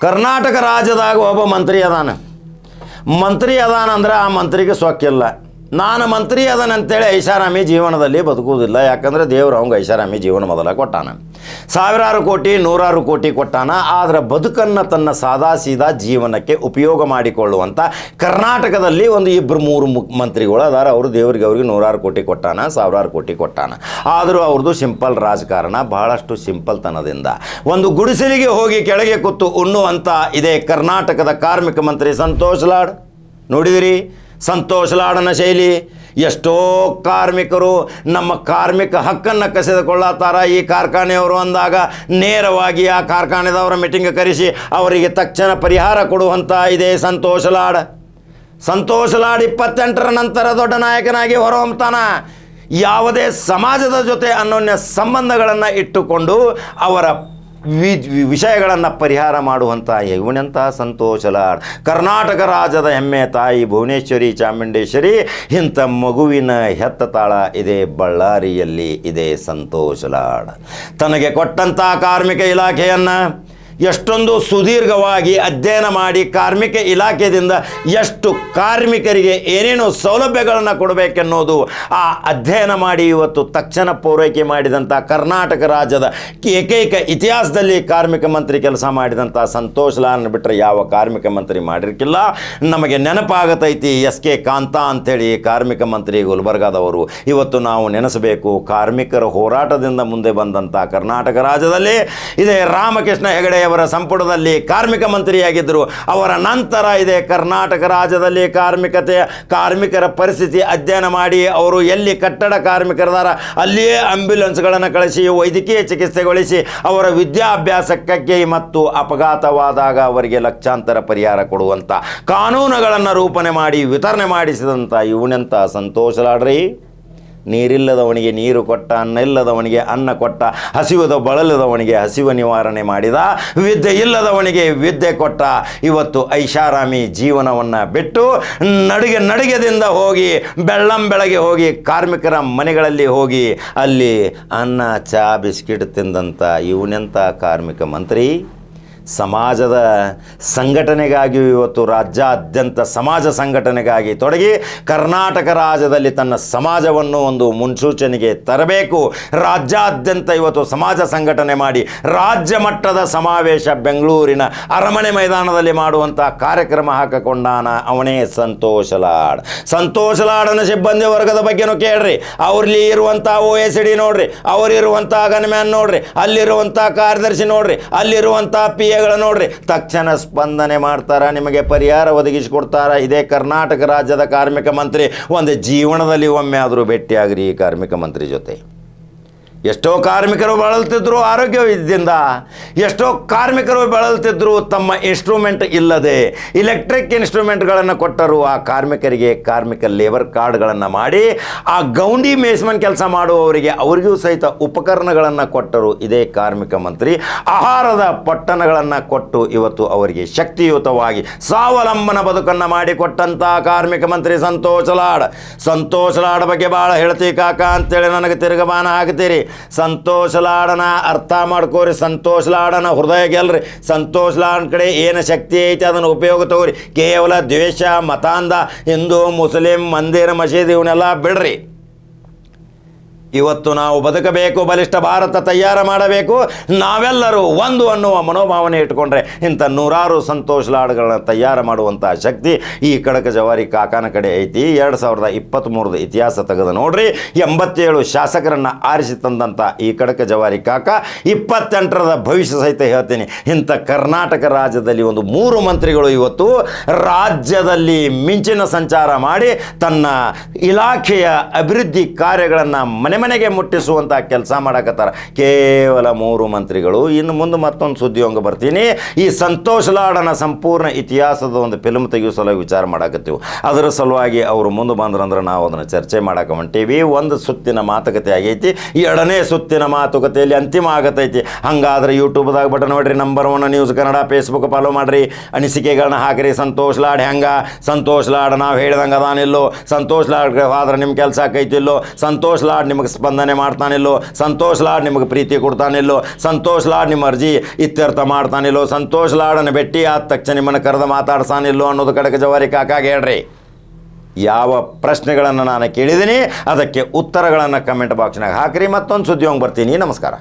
ಕರ್ನಾಟಕ ರಾಜ್ಯದಾಗ ಒಬ್ಬ ಮಂತ್ರಿ ಅದಾನ. ಮಂತ್ರಿ ಅದಾನ ಅಂದ್ರೆ ಆ ಮಂತ್ರಿಗೆ ಸೊಕ್ಕಿಲ್ಲ. ನಾನು ಮಂತ್ರಿ ಅದಾನ ಅಂತೇಳಿ ಐಷಾರಾಮಿ ಜೀವನದಲ್ಲಿ ಬದುಕುವುದಿಲ್ಲ. ಯಾಕಂದರೆ ದೇವರು ಅವಂಗೆ ಐಷಾರಾಮಿ ಜೀವನ ಮೊದಲ ಕೊಟ್ಟಾನ. ಸಾವಿರಾರು ಕೋಟಿ ನೂರಾರು ಕೋಟಿ ಕೊಟ್ಟಾನ. ಆದರೆ ಬದುಕನ್ನು ತನ್ನ ಸಾದಾ ಸೀದಾ ಜೀವನಕ್ಕೆ ಉಪಯೋಗ ಮಾಡಿಕೊಳ್ಳುವಂಥ ಕರ್ನಾಟಕದಲ್ಲಿ ಒಂದು ಇಬ್ಬರು ಮೂರು ಮಂತ್ರಿಗಳು ಅದಾರ. ಅವರು ದೇವರಿಗೆ ಅವ್ರಿಗೆ ನೂರಾರು ಕೋಟಿ ಕೊಟ್ಟಾನ, ಸಾವಿರಾರು ಕೋಟಿ ಕೊಟ್ಟಾನ. ಆದರೂ ಅವ್ರದ್ದು ಸಿಂಪಲ್ ರಾಜಕಾರಣ, ಬಹಳಷ್ಟು ಸಿಂಪಲ್ ತನದಿಂದ ಒಂದು ಗುಡಿಸಲಿಗೆ ಹೋಗಿ ಕೆಳಗೆ ಕೂತು ಉಣ್ಣುವಂಥ ಇದೇ ಕರ್ನಾಟಕದ ಕಾರ್ಮಿಕ ಮಂತ್ರಿ ಸಂತೋಷ್ ಲಾಡ್. ನೋಡಿದಿರಿ ಸಂತೋಷ್ ಲಾಡನ ಶೈಲಿ. ಎಷ್ಟೋ ಕಾರ್ಮಿಕರು ನಮ್ಮ ಕಾರ್ಮಿಕ ಹಕ್ಕನ್ನು ಕಸಿದುಕೊಳ್ಳತ್ತಾರ. ಈ ಕಾರ್ಖಾನೆಯವರು ಅಂದಾಗ ನೇರವಾಗಿ ಆ ಕಾರ್ಖಾನೆದವರ ಮೀಟಿಂಗ್ ಕರೆಸಿ ಅವರಿಗೆ ತಕ್ಷಣ ಪರಿಹಾರ ಕೊಡುವಂಥ ಇದೇ ಸಂತೋಷ್ ಲಾಡ್. ಸಂತೋಷ್ ಲಾಡ್ 28ರ ನಂತರ ದೊಡ್ಡ ನಾಯಕನಾಗಿ ಹೊರಹೊಮ್ಮತಾನ. ಯಾವುದೇ ಸಮಾಜದ ಜೊತೆ ಅನ್ಯೋನ್ಯ ಸಂಬಂಧಗಳನ್ನು ಇಟ್ಟುಕೊಂಡು ಅವರ ವಿಷಯಗಳನ್ನು ಪರಿಹಾರ ಮಾಡುವಂಥ ಇವನಂಥ ಸಂತೋಷ್ ಲಾಡ್. ಕರ್ನಾಟಕ ರಾಜ್ಯದ ಹೆಮ್ಮೆ ತಾಯಿ ಭುವನೇಶ್ವರಿ ಚಾಮುಂಡೇಶ್ವರಿ ಇಂಥ ಮಗುವಿನ ಹೆತ್ತ ತಾಳ ಇದೆ ಬಳ್ಳಾರಿಯಲ್ಲಿ ಇದೆ ಸಂತೋಷ್ ಲಾಡ್. ತನಗೆ ಕೊಟ್ಟಂಥ ಕಾರ್ಮಿಕ ಇಲಾಖೆಯನ್ನು ಎಷ್ಟೊಂದು ಸುದೀರ್ಘವಾಗಿ ಅಧ್ಯಯನ ಮಾಡಿ ಕಾರ್ಮಿಕ ಇಲಾಖೆಯಿಂದ ಎಷ್ಟು ಕಾರ್ಮಿಕರಿಗೆ ಏನೇನು ಸೌಲಭ್ಯಗಳನ್ನು ಕೊಡಬೇಕೆನ್ನೋದು ಆ ಅಧ್ಯಯನ ಮಾಡಿ ಇವತ್ತು ತಕ್ಷಣ ಪೂರೈಕೆ ಮಾಡಿದಂಥ ಕರ್ನಾಟಕ ರಾಜ್ಯದ ಏಕೈಕ ಇತಿಹಾಸದಲ್ಲಿ ಕಾರ್ಮಿಕ ಮಂತ್ರಿ ಕೆಲಸ ಮಾಡಿದಂಥ ಸಂತೋಷ್ ಲಾಡ್ನ ಬಿಟ್ಟರೆ ಯಾವ ಕಾರ್ಮಿಕ ಮಂತ್ರಿ ಮಾಡಿರ್ಕಿಲ್ಲ. ನಮಗೆ ನೆನಪಾಗತೈತಿ SK ಕಾಂತ ಅಂಥೇಳಿ ಕಾರ್ಮಿಕ ಮಂತ್ರಿ ಗುಲ್ಬರ್ಗಾದವರು. ಇವತ್ತು ನಾವು ನೆನೆಸಬೇಕು, ಕಾರ್ಮಿಕರ ಹೋರಾಟದಿಂದ ಮುಂದೆ ಬಂದಂಥ ಕರ್ನಾಟಕ ರಾಜ್ಯದಲ್ಲಿ ಇದೇ ರಾಮಕೃಷ್ಣ ಹೆಗಡೆ ಅವರ ಸಂಪುಟದಲ್ಲಿ ಕಾರ್ಮಿಕ ಮಂತ್ರಿಯಾಗಿದ್ದರು. ಅವರ ನಂತರ ಇದೆ ಕರ್ನಾಟಕ ರಾಜ್ಯದಲ್ಲಿ ಕಾರ್ಮಿಕರ ಪರಿಸ್ಥಿತಿ ಅಧ್ಯಯನ ಮಾಡಿ ಅವರು ಎಲ್ಲಿ ಕಟ್ಟಡ ಕಾರ್ಮಿಕರದಾರ ಅಲ್ಲಿಯೇ ಆಂಬ್ಯುಲೆನ್ಸ್ಗಳನ್ನು ಕಳಿಸಿ ವೈದ್ಯಕೀಯ ಚಿಕಿತ್ಸೆಗೊಳಿಸಿ ಅವರ ವಿದ್ಯಾಭ್ಯಾಸಕ್ಕೆ ಮತ್ತು ಅಪಘಾತವಾದಾಗ ಅವರಿಗೆ ಲಕ್ಷಾಂತರ ಪರಿಹಾರ ಕೊಡುವಂಥ ಕಾನೂನುಗಳನ್ನು ರೂಪಣೆ ಮಾಡಿ ವಿತರಣೆ ಮಾಡಿಸಿದಂಥ ಇವನಂಥ ಸಂತೋಷ್ ಲಾಡ್ರಿ. ನೀರಿಲ್ಲದವನಿಗೆ ನೀರು ಕೊಟ್ಟ, ಅನ್ನ ಇಲ್ಲದವನಿಗೆ ಅನ್ನ ಕೊಟ್ಟ, ಹಸಿವದ ಬಳಲದವನಿಗೆ ಹಸಿವು ನಿವಾರಣೆ ಮಾಡಿದ, ವಿದ್ಯೆ ಇಲ್ಲದವನಿಗೆ ವಿದ್ಯೆ ಕೊಟ್ಟ. ಇವತ್ತು ಐಷಾರಾಮಿ ಜೀವನವನ್ನು ಬಿಟ್ಟು ನಡಿಗೆದಿಂದ ಹೋಗಿ ಬೆಳ್ಳಂಬೆಳಗ್ಗೆ ಹೋಗಿ ಕಾರ್ಮಿಕರ ಮನೆಗಳಲ್ಲಿ ಹೋಗಿ ಅಲ್ಲಿ ಅನ್ನ ಚಾ ಬಿಸ್ಕಿಟ್ ತಿಂದಂಥ ಇವನೆಂಥ ಕಾರ್ಮಿಕ ಮಂತ್ರಿ. ಸಮಾಜದ ಸಂಘಟನೆಗಾಗಿ ಇವತ್ತು ರಾಜ್ಯಾದ್ಯಂತ ಸಮಾಜ ಸಂಘಟನೆಗಾಗಿ ತೊಡಗಿ ಕರ್ನಾಟಕ ರಾಜ್ಯದಲ್ಲಿ ತನ್ನ ಸಮಾಜವನ್ನು ಒಂದು ಮುನ್ಸೂಚನೆಗೆ ತರಬೇಕು. ರಾಜ್ಯಾದ್ಯಂತ ಇವತ್ತು ಸಮಾಜ ಸಂಘಟನೆ ಮಾಡಿ ರಾಜ್ಯ ಮಟ್ಟದ ಸಮಾವೇಶ ಬೆಂಗಳೂರಿನ ಅರಮನೆ ಮೈದಾನದಲ್ಲಿ ಮಾಡುವಂಥ ಕಾರ್ಯಕ್ರಮ ಹಾಕಿಕೊಂಡಾನ ಅವನೇ ಸಂತೋಷ್ ಲಾಡ್. ಸಂತೋಷ್ ಲಾಡನ ಸಿಬ್ಬಂದಿ ವರ್ಗದ ಬಗ್ಗೆನೂ ಕೇಳ್ರಿ. ಅವ್ರಲ್ಲಿ ಇರುವಂಥ OSD ನೋಡ್ರಿ, ಅವರಿರುವಂಥ ಗನ್ಮ್ಯಾನ್ ನೋಡ್ರಿ, ಅಲ್ಲಿರುವಂಥ ಕಾರ್ಯದರ್ಶಿ ನೋಡ್ರಿ, ಅಲ್ಲಿರುವಂಥ PA ನೋಡ್ರಿ, ತಕ್ಷಣ ಸ್ಪಂದನೆ ಮಾಡ್ತಾರ, ನಿಮಗೆ ಪರಿಹಾರ ಒದಗಿಸಿಕೊಡ್ತಾರ. ಇದೇ ಕರ್ನಾಟಕ ರಾಜ್ಯದ ಕಾರ್ಮಿಕ ಮಂತ್ರಿ. ಒಂದು ಜೀವನದಲ್ಲಿ ಒಮ್ಮೆ ಆದರೂ ಭೇಟಿಯಾಗ್ರಿ ಈ ಕಾರ್ಮಿಕ ಮಂತ್ರಿ ಜೊತೆ. ಎಷ್ಟೋ ಕಾರ್ಮಿಕರು ಬಳಲ್ತಿದ್ರು ಆರೋಗ್ಯವಿದ್ದಿಂದ, ಎಷ್ಟೋ ಕಾರ್ಮಿಕರು ಬಳಲ್ತಿದ್ರು ತಮ್ಮ ಇನ್ಸ್ಟ್ರೂಮೆಂಟ್ ಇಲ್ಲದೆ. ಇಲೆಕ್ಟ್ರಿಕ್ ಇನ್ಸ್ಟ್ರೂಮೆಂಟ್ಗಳನ್ನು ಕೊಟ್ಟರು ಆ ಕಾರ್ಮಿಕರಿಗೆ. ಕಾರ್ಮಿಕ ಲೇಬರ್ ಕಾರ್ಡ್ಗಳನ್ನು ಮಾಡಿ ಆ ಗೌಂಡಿ ಮೇಸ್ಮನ್ ಕೆಲಸ ಮಾಡುವವರಿಗೆ ಅವರಿಗೂ ಸಹಿತ ಉಪಕರಣಗಳನ್ನು ಕೊಟ್ಟರು ಇದೇ ಕಾರ್ಮಿಕ ಮಂತ್ರಿ. ಆಹಾರದ ಪೊಟ್ಟಣಗಳನ್ನು ಕೊಟ್ಟು ಇವತ್ತು ಅವರಿಗೆ ಶಕ್ತಿಯುತವಾಗಿ ಸ್ವಾವಲಂಬನ ಬದುಕನ್ನು ಮಾಡಿಕೊಟ್ಟಂಥ ಕಾರ್ಮಿಕ ಮಂತ್ರಿ ಸಂತೋಷ್ ಲಾಡ್. ಸಂತೋಷ್ ಲಾಡ್ ಬಗ್ಗೆ ಭಾಳ ಹೇಳ್ತೀವಿ ಕಾಕ ಅಂತೇಳಿ ನನಗೆ ತಿರುಗಮಾನ ಹಾಕ್ತೀರಿ. ಸಂತೋಷ್ ಲಾಡನ ಅರ್ಥ ಮಾಡ್ಕೋರಿ, ಸಂತೋಷ್ ಲಾಡನ ಹೃದಯ ಗೆಲ್ರಿ. ಸಂತೋಷ್ ಲಾಡ್ ಕಡೆ ಏನು ಶಕ್ತಿ ಐತೆ ಅದನ್ನು ಉಪಯೋಗ ತಗೋರಿ. ಕೇವಲ ದ್ವೇಷ ಮತಾಂಧ ಹಿಂದೂ ಮುಸ್ಲಿಂ ಮಂದಿರ ಮಸೀದಿ ಇವನ್ನೆಲ್ಲ ಬಿಡ್ರಿ. ಇವತ್ತು ನಾವು ಬದುಕಬೇಕು, ಬಲಿಷ್ಠ ಭಾರತ ತಯಾರು ಮಾಡಬೇಕು. ನಾವೆಲ್ಲರೂ ಒಂದು ಅನ್ನುವ ಮನೋಭಾವನೆ ಇಟ್ಕೊಂಡ್ರೆ ಇಂಥ ನೂರಾರು ಸಂತೋಷ್ ಲಾಡ್ಗಳನ್ನ ತಯಾರು ಮಾಡುವಂಥ ಶಕ್ತಿ ಈ ಖಡಕ ಜವಾರಿ ಕಾಕನ ಕಡೆ ಐತಿ. 2023 ಇತಿಹಾಸ ತೆಗೆದು ನೋಡ್ರಿ. 87 ಶಾಸಕರನ್ನು ಆರಿಸಿ ತಂದಂಥ ಈ ಖಡಕ ಜವಾರಿ ಕಾಕ 28ರದ ಭವಿಷ್ಯ ಸಹಿತ ಹೇಳ್ತೀನಿ. ಇಂಥ ಕರ್ನಾಟಕ ರಾಜ್ಯದಲ್ಲಿ ಒಂದು 3 ಮಂತ್ರಿಗಳು ಇವತ್ತು ರಾಜ್ಯದಲ್ಲಿ ಮಿಂಚಿನ ಸಂಚಾರ ಮಾಡಿ ತನ್ನ ಇಲಾಖೆಯ ಅಭಿವೃದ್ಧಿ ಕಾರ್ಯಗಳನ್ನು ಮನೆಗೆ ಮುಟ್ಟಿಸುವಂಥ ಕೆಲಸ ಮಾಡಕತ್ತಾರ. ಕೇವಲ 3 ಮಂತ್ರಿಗಳು. ಇನ್ನು ಮುಂದೆ ಮತ್ತೊಂದು ಸುದ್ದಿ ಹಂಗೆ ಬರ್ತೀನಿ. ಈ ಸಂತೋಷ್ ಲಾಡನ ಸಂಪೂರ್ಣ ಇತಿಹಾಸದ ಒಂದು ಫಿಲ್ಮ್ ತೆಗೆಯೋ ಸಲುವಾಗಿ ವಿಚಾರ ಮಾಡಕತ್ತೀವಿ. ಅದರ ಸಲುವಾಗಿ ಅವರು ಮುಂದೆ ಬಂದ್ರಂದ್ರೆ ನಾವು ಅದನ್ನು ಚರ್ಚೆ ಮಾಡಕ್ಕೆ ಹೊಂಟೀವಿ. ಒಂದು ಸುತ್ತಿನ ಮಾತುಕತೆ ಆಗೈತಿ, 2ನೇ ಸುತ್ತಿನ ಮಾತುಕತೆಯಲ್ಲಿ ಅಂತಿಮ ಆಗತೈತಿ. ಹಾಗಾದ್ರೆ ಯೂಟ್ಯೂಬ್ದಾಗ ಬಟನ್ ನೋಡ್ರಿ, number 1 news Kannada, Facebook follow ಮಾಡಿರಿ, ಅನಿಸಿಕೆಗಳನ್ನ ಹಾಕಿರಿ. ಸಂತೋಷ್ ಲಾಡ್ ಹೆಂಗ, ಸಂತೋಷ್ ಲಾಡ್ ನಾವು ಹೇಳ್ದಂಗೆ ಅದಾನಿಲ್ಲೋ, ಸಂತೋಷ್ ಲಾಡ್ ಆದ್ರೆ ನಿಮ್ಮ ಕೆಲಸ ಆಕೈತಿಲ್ಲೋ, ಸಂತೋಷ್ ಲಾಡ್ ನಿಮ್ಗೆ ನಿಮಗೆ ಸ್ಪಂದನೆ ಮಾಡ್ತಾನಿಲ್ಲೋ, ಸಂತೋಷ್ ಲಾಡ್ ನಿಮಗೆ ಪ್ರೀತಿ ಕೊಡ್ತಾನಿಲ್ಲೋ, ಸಂತೋಷ್ ಲಾಡ್ ನಿಮ್ಮ ಅರ್ಜಿ ಇತ್ಯರ್ಥ ಮಾಡ್ತಾನಿಲ್ಲೋ, ಸಂತೋಷ್ ಲಾಡನ್ನು ಭೇಟಿ ಆದ ತಕ್ಷಣ ನಿಮ್ಮನ್ನು ಕರೆದು ಮಾತಾಡ್ಸಾನಿಲ್ಲೋ ಅನ್ನೋದು ಕಡೆಗೆ ಜವಾರಿ ಕಾಕಾಗೆ ಹೇಳ್ರಿ. ಯಾವ ಪ್ರಶ್ನೆಗಳನ್ನು ನಾನು ಕೇಳಿದ್ದೀನಿ ಅದಕ್ಕೆ ಉತ್ತರಗಳನ್ನು ಕಮೆಂಟ್ ಬಾಕ್ಸ್ನಾಗ ಹಾಕಿರಿ. ಮತ್ತೊಂದು ಸುದ್ದಿ ಹೋಗಿ ಬರ್ತೀನಿ. ನಮಸ್ಕಾರ.